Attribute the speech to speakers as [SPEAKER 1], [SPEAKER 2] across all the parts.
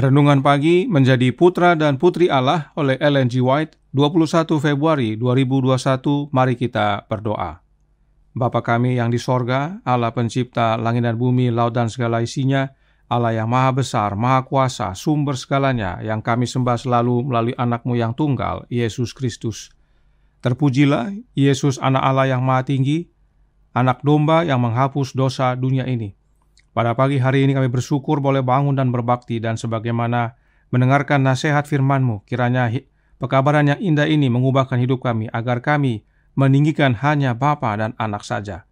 [SPEAKER 1] Renungan pagi menjadi putra dan putri Allah oleh Ellen G. White, 21 Februari 2021. Mari kita berdoa. Bapa kami yang di sorga, Allah pencipta langit dan bumi, laut dan segala isinya, Allah yang maha besar, maha kuasa, sumber segalanya, yang kami sembah selalu melalui anak-Mu yang tunggal, Yesus Kristus. Terpujilah Yesus, anak Allah yang maha tinggi, anak domba yang menghapus dosa dunia ini. Pada pagi hari ini kami bersyukur boleh bangun dan berbakti, dan sebagaimana mendengarkan nasihat firman-Mu, kiranya pekabaran yang indah ini mengubahkan hidup kami, agar kami meninggikan hanya Bapa dan Anak saja.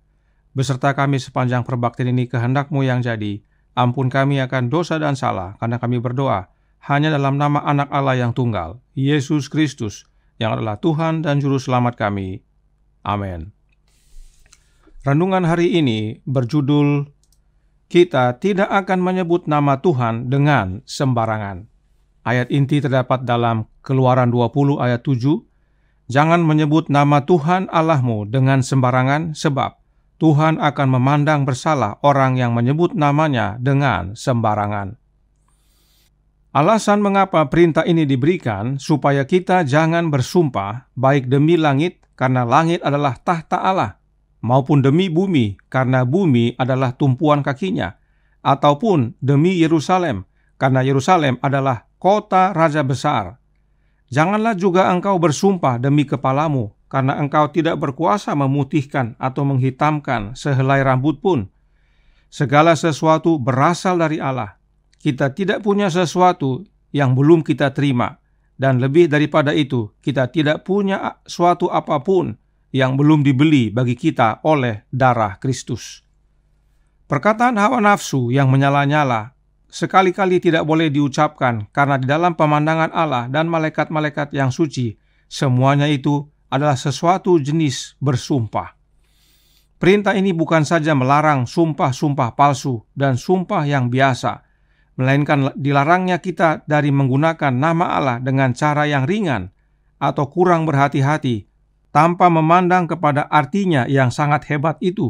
[SPEAKER 1] Beserta kami sepanjang perbaktian ini, kehendak-Mu yang jadi. Ampun kami akan dosa dan salah, karena kami berdoa hanya dalam nama Anak Allah yang tunggal, Yesus Kristus, yang adalah Tuhan dan Juru Selamat kami. Amin. Renungan hari ini berjudul, kita tidak akan menyebut nama Tuhan dengan sembarangan. Ayat inti terdapat dalam Keluaran 20 ayat 7. Jangan menyebut nama Tuhan Allahmu dengan sembarangan, sebab Tuhan akan memandang bersalah orang yang menyebut namanya dengan sembarangan. Alasan mengapa perintah ini diberikan, supaya kita jangan bersumpah baik demi langit, karena langit adalah tahta Allah, maupun demi bumi, karena bumi adalah tumpuan kakinya, ataupun demi Yerusalem, karena Yerusalem adalah kota raja besar. Janganlah juga engkau bersumpah demi kepalamu, karena engkau tidak berkuasa memutihkan atau menghitamkan sehelai rambut pun. Segala sesuatu berasal dari Allah. Kita tidak punya sesuatu yang belum kita terima, dan lebih daripada itu, kita tidak punya suatu apapun yang belum dibeli bagi kita oleh darah Kristus. Perkataan hawa nafsu yang menyala-nyala sekali-kali tidak boleh diucapkan, karena di dalam pemandangan Allah dan malaikat-malaikat yang suci, semuanya itu adalah sesuatu jenis bersumpah. Perintah ini bukan saja melarang sumpah-sumpah palsu dan sumpah yang biasa, melainkan dilarangnya kita dari menggunakan nama Allah dengan cara yang ringan atau kurang berhati-hati, tanpa memandang kepada artinya yang sangat hebat itu.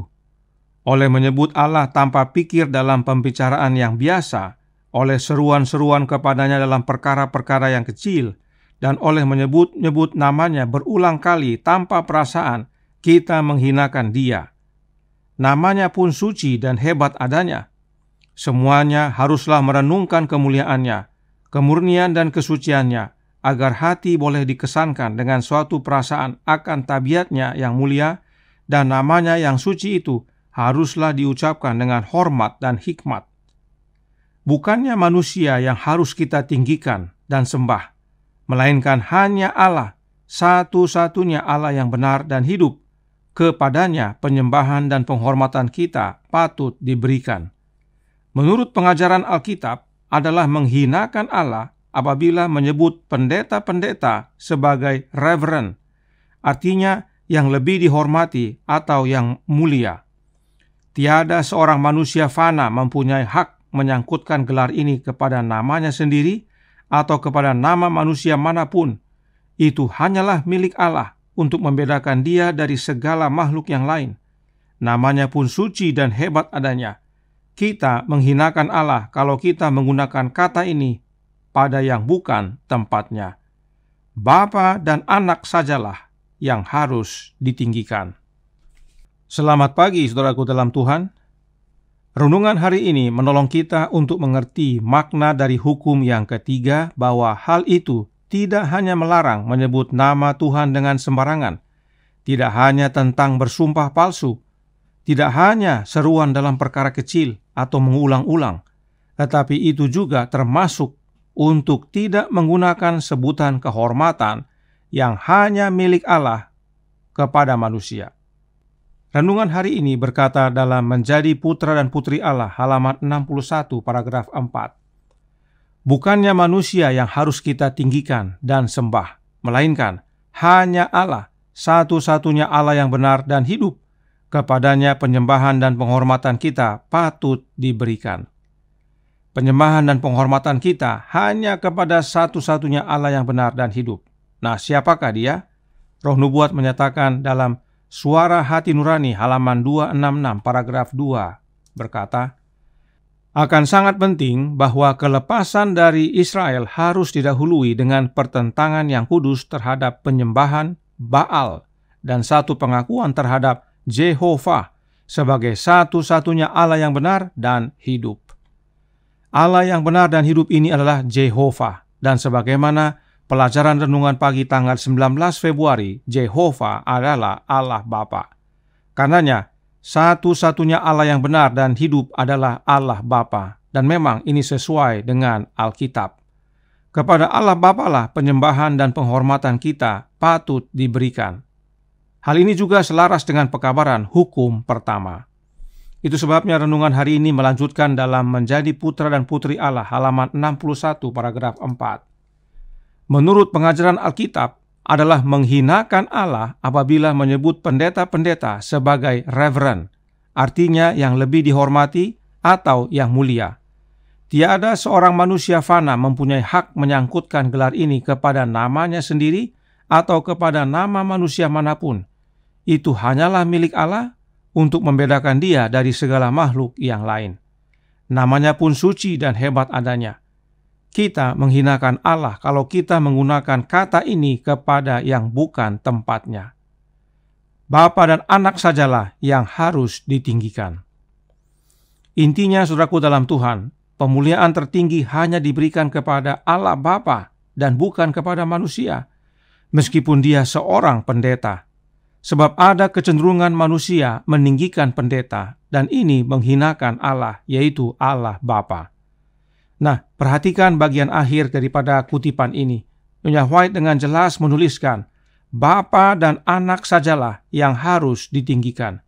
[SPEAKER 1] Oleh menyebut Allah tanpa pikir dalam pembicaraan yang biasa, oleh seruan-seruan kepadanya dalam perkara-perkara yang kecil, dan oleh menyebut-nyebut namanya berulang kali tanpa perasaan, kita menghinakan Dia. Namanya pun suci dan hebat adanya. Semuanya haruslah merenungkan kemuliaannya, kemurnian dan kesuciannya, agar hati boleh dikesankan dengan suatu perasaan akan tabiatnya yang mulia, dan namanya yang suci itu haruslah diucapkan dengan hormat dan hikmat. Bukannya manusia yang harus kita tinggikan dan sembah, melainkan hanya Allah, satu-satunya Allah yang benar dan hidup. Kepadanya penyembahan dan penghormatan kita patut diberikan. Menurut pengajaran Alkitab, adalah menghinakan Allah apabila menyebut pendeta-pendeta sebagai reverend, artinya yang lebih dihormati atau yang mulia. Tiada seorang manusia fana mempunyai hak menyangkutkan gelar ini kepada namanya sendiri atau kepada nama manusia manapun. Itu hanyalah milik Allah untuk membedakan Dia dari segala makhluk yang lain. Namanya pun suci dan hebat adanya. Kita menghinakan Allah kalau kita menggunakan kata ini pada yang bukan tempatnya. Bapa dan Anak sajalah yang harus ditinggikan. Selamat pagi saudaraku dalam Tuhan. Renungan hari ini menolong kita untuk mengerti makna dari hukum yang ketiga, bahwa hal itu tidak hanya melarang menyebut nama Tuhan dengan sembarangan, tidak hanya tentang bersumpah palsu, tidak hanya seruan dalam perkara kecil atau mengulang-ulang, tetapi itu juga termasuk untuk tidak menggunakan sebutan kehormatan yang hanya milik Allah kepada manusia. Renungan hari ini berkata dalam Menjadi Putra dan Putri Allah, halaman 61, paragraf 4. Bukannya manusia yang harus kita tinggikan dan sembah, melainkan hanya Allah, satu-satunya Allah yang benar dan hidup. Kepadanya penyembahan dan penghormatan kita patut diberikan. Penyembahan dan penghormatan kita hanya kepada satu-satunya Allah yang benar dan hidup. Nah, siapakah Dia? Roh Nubuat menyatakan dalam Suara Hati Nurani, halaman 266, paragraf 2, berkata, Akan sangat penting bahwa kelepasan dari Israel harus didahului dengan pertentangan yang kudus terhadap penyembahan Baal dan satu pengakuan terhadap Jehovah sebagai satu-satunya Allah yang benar dan hidup. Allah yang benar dan hidup ini adalah Jehovah, dan sebagaimana pelajaran renungan pagi tanggal 19 Februari, Jehovah adalah Allah Bapa. Karenanya, satu-satunya Allah yang benar dan hidup adalah Allah Bapa, dan memang ini sesuai dengan Alkitab. Kepada Allah Bapa lah penyembahan dan penghormatan kita patut diberikan. Hal ini juga selaras dengan pekabaran hukum pertama. Itu sebabnya renungan hari ini melanjutkan dalam Menjadi Putra dan Putri Allah halaman 61 paragraf 4. Menurut pengajaran Alkitab adalah menghinakan Allah apabila menyebut pendeta-pendeta sebagai reverend, artinya yang lebih dihormati atau yang mulia. Tiada seorang manusia fana mempunyai hak menyangkutkan gelar ini kepada namanya sendiri atau kepada nama manusia manapun. Itu hanyalah milik Allah untuk membedakan dia dari segala makhluk yang lain. Namanya pun suci dan hebat adanya. Kita menghinakan Allah kalau kita menggunakan kata ini kepada yang bukan tempatnya. Bapa dan anak sajalah yang harus ditinggikan. Intinya, saudaraku dalam Tuhan, pemuliaan tertinggi hanya diberikan kepada Allah Bapa dan bukan kepada manusia, meskipun dia seorang pendeta. Sebab ada kecenderungan manusia meninggikan pendeta, dan ini menghinakan Allah, yaitu Allah Bapa. Nah, perhatikan bagian akhir daripada kutipan ini. Nyonya White dengan jelas menuliskan, Bapa dan anak sajalah yang harus ditinggikan.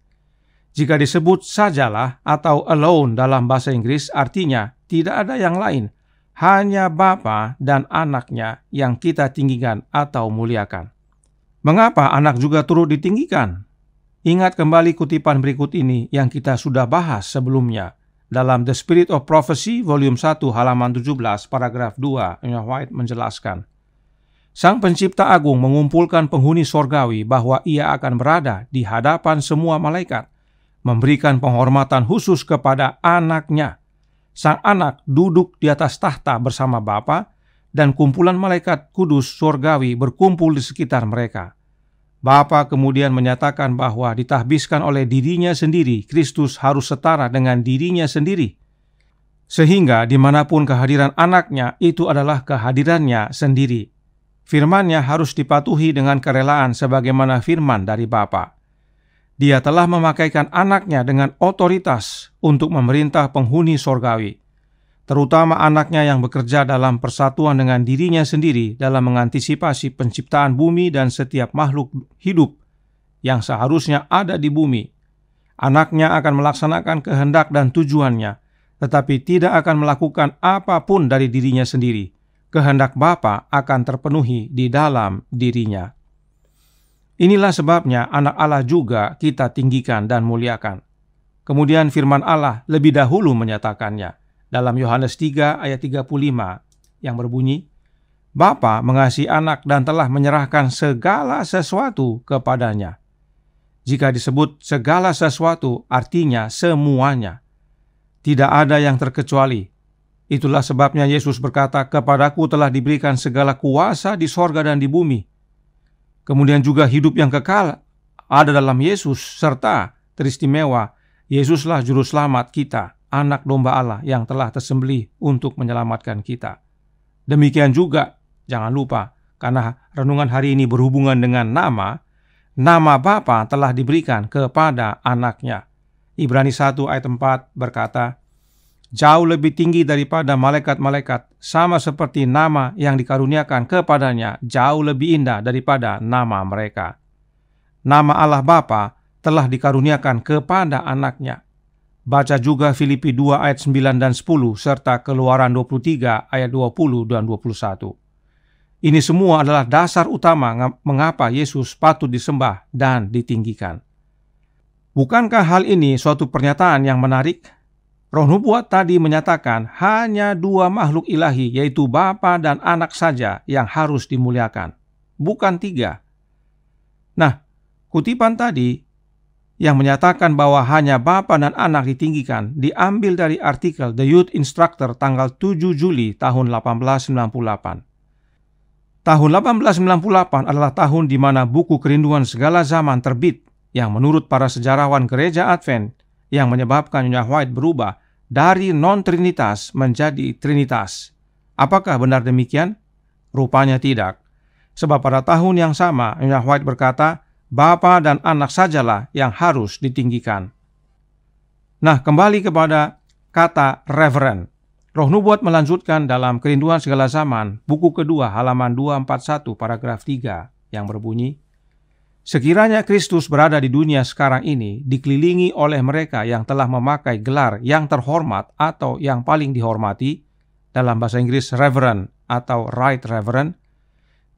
[SPEAKER 1] Jika disebut sajalah atau alone dalam bahasa Inggris, artinya tidak ada yang lain, hanya Bapa dan anaknya yang kita tinggikan atau muliakan. Mengapa anak juga turut ditinggikan? Ingat kembali kutipan berikut ini yang kita sudah bahas sebelumnya. Dalam The Spirit of Prophecy, volume 1, halaman 17, paragraf 2, Nyonya White menjelaskan, Sang Pencipta Agung mengumpulkan penghuni sorgawi bahwa ia akan berada di hadapan semua malaikat, memberikan penghormatan khusus kepada anaknya. Sang anak duduk di atas tahta bersama Bapa, dan kumpulan malaikat kudus surgawi berkumpul di sekitar mereka. Bapa kemudian menyatakan bahwa ditahbiskan oleh dirinya sendiri, Kristus harus setara dengan dirinya sendiri. Sehingga dimanapun kehadiran anaknya, itu adalah kehadirannya sendiri. Firman-Nya harus dipatuhi dengan kerelaan sebagaimana firman dari Bapa. Dia telah memakaikan anaknya dengan otoritas untuk memerintah penghuni sorgawi, terutama anaknya yang bekerja dalam persatuan dengan dirinya sendiri dalam mengantisipasi penciptaan bumi dan setiap makhluk hidup yang seharusnya ada di bumi. Anaknya akan melaksanakan kehendak dan tujuannya, tetapi tidak akan melakukan apapun dari dirinya sendiri. Kehendak Bapa akan terpenuhi di dalam dirinya. Inilah sebabnya anak Allah juga kita tinggikan dan muliakan. Kemudian firman Allah lebih dahulu menyatakannya. Dalam Yohanes 3 ayat 35 yang berbunyi, Bapa mengasihi anak dan telah menyerahkan segala sesuatu kepadanya. Jika disebut segala sesuatu, artinya semuanya. Tidak ada yang terkecuali. Itulah sebabnya Yesus berkata, kepadaku telah diberikan segala kuasa di sorga dan di bumi. Kemudian juga hidup yang kekal ada dalam Yesus, serta teristimewa, Yesuslah juru selamat kita, anak domba Allah yang telah tersembelih untuk menyelamatkan kita. Demikian juga, jangan lupa, karena renungan hari ini berhubungan dengan nama Bapa telah diberikan kepada anaknya. Ibrani 1 ayat 4 berkata, jauh lebih tinggi daripada malaikat-malaikat, sama seperti nama yang dikaruniakan kepadanya jauh lebih indah daripada nama mereka. Nama Allah Bapa telah dikaruniakan kepada anaknya. Baca juga Filipi 2 ayat 9 dan 10 serta Keluaran 23 ayat 20 dan 21. Ini semua adalah dasar utama mengapa Yesus patut disembah dan ditinggikan. Bukankah hal ini suatu pernyataan yang menarik? Roh nubuat tadi menyatakan hanya dua makhluk ilahi, yaitu Bapa dan Anak saja yang harus dimuliakan, bukan tiga. Nah, kutipan tadi yang menyatakan bahwa hanya Bapa dan Anak ditinggikan diambil dari artikel The Youth Instructor tanggal 7 Juli tahun 1898. Tahun 1898 adalah tahun di mana buku Kerinduan Segala Zaman terbit, yang menurut para sejarawan gereja Advent yang menyebabkan Nyonya White berubah dari non-trinitas menjadi trinitas. Apakah benar demikian? Rupanya tidak. Sebab pada tahun yang sama Nyonya White berkata, Bapa dan Anak sajalah yang harus ditinggikan. Nah, kembali kepada kata Reverend. Roh Nubuat melanjutkan dalam Kerinduan Segala Zaman, buku kedua halaman 241 paragraf 3 yang berbunyi, sekiranya Kristus berada di dunia sekarang ini dikelilingi oleh mereka yang telah memakai gelar yang terhormat atau yang paling dihormati, dalam bahasa Inggris Reverend atau Right Reverend,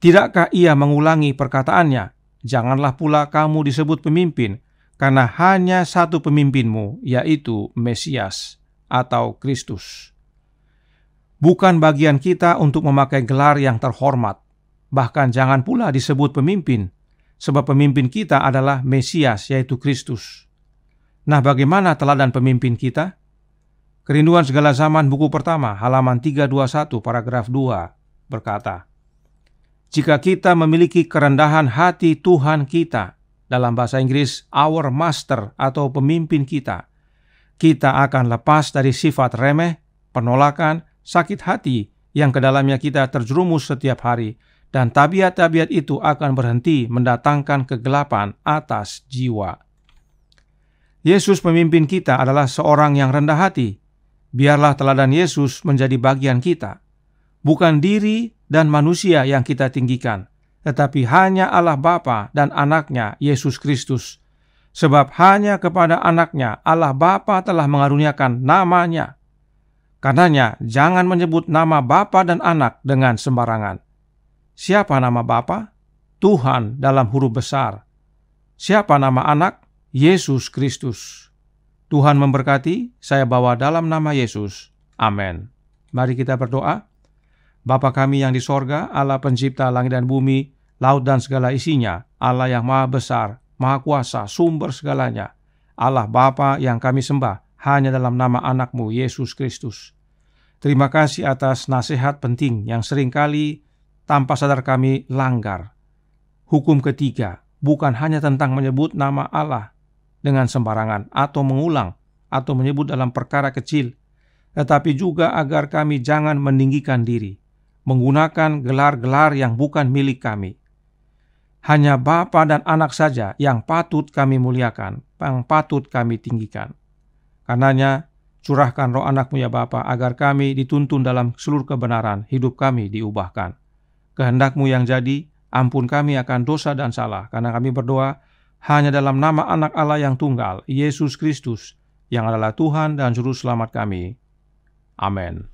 [SPEAKER 1] tidakkah ia mengulangi perkataannya, janganlah pula kamu disebut pemimpin, karena hanya satu pemimpinmu, yaitu Mesias atau Kristus. Bukan bagian kita untuk memakai gelar yang terhormat. Bahkan jangan pula disebut pemimpin, sebab pemimpin kita adalah Mesias, yaitu Kristus. Nah, bagaimana teladan pemimpin kita? Kerinduan Segala Zaman buku pertama halaman 321 paragraf 2 berkata, jika kita memiliki kerendahan hati Tuhan kita, dalam bahasa Inggris our master atau pemimpin kita akan lepas dari sifat remeh, penolakan, sakit hati yang ke dalamnya kita terjerumus setiap hari, dan tabiat-tabiat itu akan berhenti mendatangkan kegelapan atas jiwa. Yesus pemimpin kita adalah seorang yang rendah hati. Biarlah teladan Yesus menjadi bagian kita. Bukan diri dan manusia yang kita tinggikan, tetapi hanya Allah Bapa dan Anaknya, Yesus Kristus. Sebab hanya kepada Anaknya Allah Bapa telah mengaruniakan namanya. Karenanya, jangan menyebut nama Bapa dan Anak dengan sembarangan. Siapa nama Bapa? Tuhan dalam huruf besar. Siapa nama Anak? Yesus Kristus. Tuhan memberkati, saya bawa dalam nama Yesus. Amin. Mari kita berdoa. Bapa kami yang di sorga, Allah pencipta langit dan bumi, laut dan segala isinya, Allah yang maha besar, maha kuasa, sumber segalanya, Allah Bapa yang kami sembah hanya dalam nama Anak-Mu, Yesus Kristus. Terima kasih atas nasihat penting yang seringkali tanpa sadar kami langgar. Hukum ketiga, bukan hanya tentang menyebut nama Allah dengan sembarangan atau mengulang atau menyebut dalam perkara kecil, tetapi juga agar kami jangan meninggikan diri, menggunakan gelar-gelar yang bukan milik kami. Hanya Bapa dan Anak saja yang patut kami muliakan, yang patut kami tinggikan. Karenanya, curahkan roh Anak-Mu ya Bapa, agar kami dituntun dalam seluruh kebenaran, hidup kami diubahkan. Kehendak-Mu yang jadi, ampun kami akan dosa dan salah, karena kami berdoa hanya dalam nama Anak Allah yang tunggal, Yesus Kristus, yang adalah Tuhan dan Juru Selamat kami. Amin.